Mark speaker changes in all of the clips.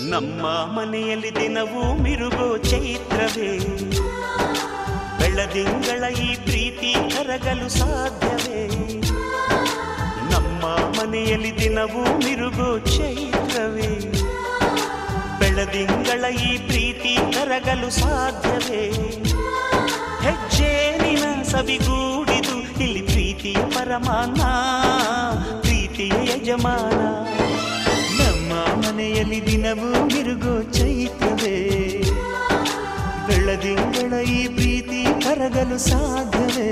Speaker 1: ನಮ್ಮ ಮನೆಯಲ್ಲಿ ದಿನವೂ ಮಿರುಗೋ ಚೈತ್ರವೇ, ಬೆಳದಿಂಗಳ ಈ ಪ್ರೀತಿ ಕರಗಲು ಸಾಧ್ಯವೇ? ನಮ್ಮ ಮನೆಯಲ್ಲಿ ದಿನವೂ ಮಿರುಗೋ ಚೈತ್ರವೇ, ಬೆಳದಿಂಗಳ ಈ ಪ್ರೀತಿ ಕರಗಲು ಸಾಧ್ಯವೇ? ಹೆಜ್ಜೇನಿನ ಸವಿಗೂಡಿದು ಇಲ್ಲಿ ಪ್ರೀತಿಯ ಪರಮಾನ, ಪ್ರೀತಿಯ ಯಜಮಾನ. ನಮ್ಮ ಮನೆಯಲ್ಲಿ ದಿನವೂ ಮಿರುಗೋ ಚೈತ್ರವೇ, ಬೆಳದಿಂಗಳ ಈ ಪ್ರೀತಿ ಕರಗಲು ಸಾಧ್ಯವೇ?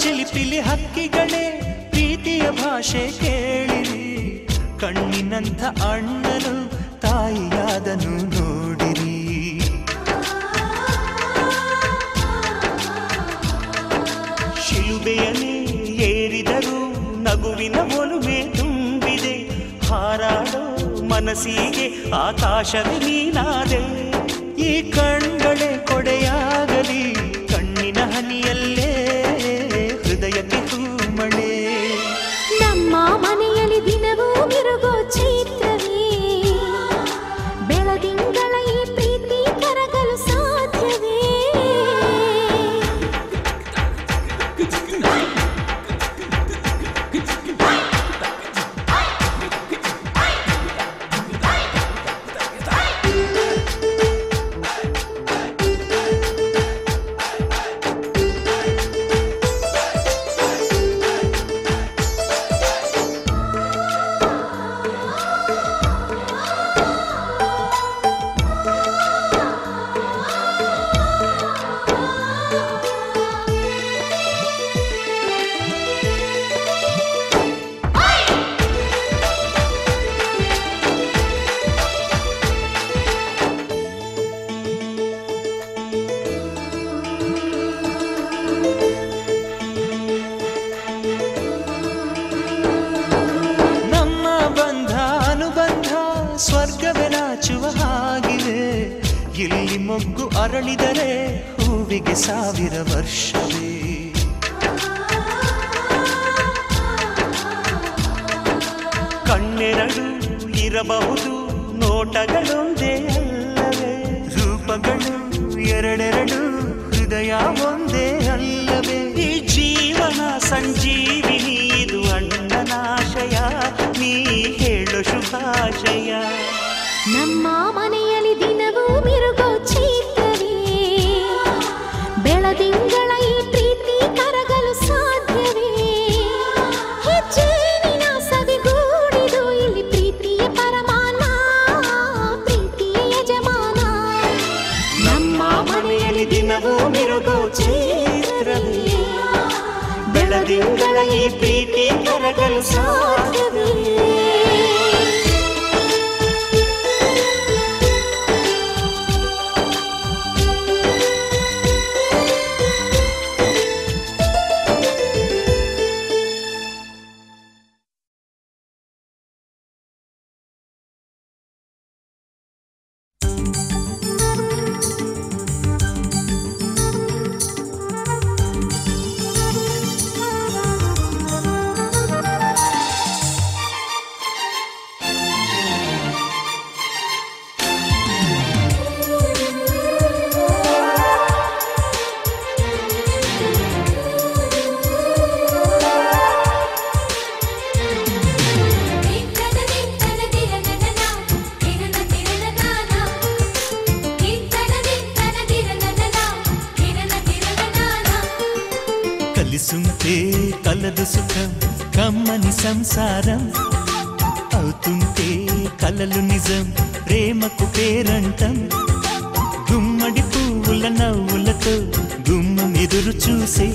Speaker 1: ಚಿಲಿಪಿಲಿ ಹಕ್ಕಿಗಳೇ ಪ್ರೀತಿಯ ಭಾಷೆ ಕೇಳಿರಿ, ಕಣ್ಣಿನಂಥ ಅಣ್ಣನು ತಾಯಿಯಾದನು ನೋಡಿರಿ. ಶಿಲುಬೆಯನ್ನೇ ಏರಿದರೂ ನಗುವಿನ ಒಲುಮೆ ತುಂಬಿದೆ, ಹಾರಾಡೋ ಮನಸ್ಸಿಗೆ ಆಕಾಶವೇ ನೀನಾದೆ. ಈ ಕಣ್ಗಳೇ ಕೊಡೆಯಾಗಲಿ ಕಣ್ಣಿನ ಹನಿಯಲ್ಲೇ ಹೃದಯಕ್ಕೆ ಹೂಮಳೆ.
Speaker 2: ನಮ್ಮ ಮನೆಯಲ್ಲಿ ದಿನವೂ ಮಿರುಗೋ ಚೈತ್ರವೇ, ಬೆಳದಿಂಗಳ ಈ ಪ್ರೀತಿ ಕರಗಲು ಸಾಧ್ಯವೇ? ಸ್ವರ್ಗವೇ ನಾಚುವ ಹಾಗಿವೆ, ಇಲ್ಲಿ ಮೊಗ್ಗು ಅರಳಿದರೆ ಹೂವಿಗೆ 1000 ವರ್ಷವೇ. ಕಣ್ಣೆರಡು ಇರಬಹುದು ನೋಟಗಳೊಂದೇ ಅಲ್ಲವೇ, ರೂಪಗಳು ಎರಡೆರಡು ಹೃದಯ ಒಂದೇ ಅಲ್ಲವೇ? ಈ ಜೀವನ ಸಂಜೀವಿನಿ ಇದು ಅಣ್ಣನಾಶಯ, ನೀ ಹೇಳು ಶುಭಾಶಯ. ನಮ್ಮ ಮನೆಯಲ್ಲಿ ದಿನವೂ ಮಿರುಗೋ ಚೈತ್ರವೇ, ಬೆಳದಿಂಗಳ ಈ ಪ್ರೀತಿ ಕರಗಲು ಸಾಧ್ಯವೇ? ಹೆಜ್ಜೇನಿನ ಸವಿಗೂಡಿದು ಇಲ್ಲಿ ಪ್ರೀತಿಯ ಪರಮಾನ, ಪ್ರೀತಿಯ ಯಜಮಾನ.
Speaker 1: ನಮ್ಮ ಮನೆಯಲ್ಲಿ ದಿನವೂ ಮಿರುಗೋ ಚೈತ್ರವೇ, ಬೆಳದಿಂಗಳ ಈ ಪ್ರೀತಿ ಕರಗಲು ಸಾಧ್ಯವೇ?
Speaker 3: కలిసుంటే కలదు సుఖం కమ్మని సంసారం అవుతుంటే కలలు నిజం ప్రేమకు పేరంటం గుమ్మడి పువ్వుల నవ్వులతో గుమ్మ ఎదురు చూసే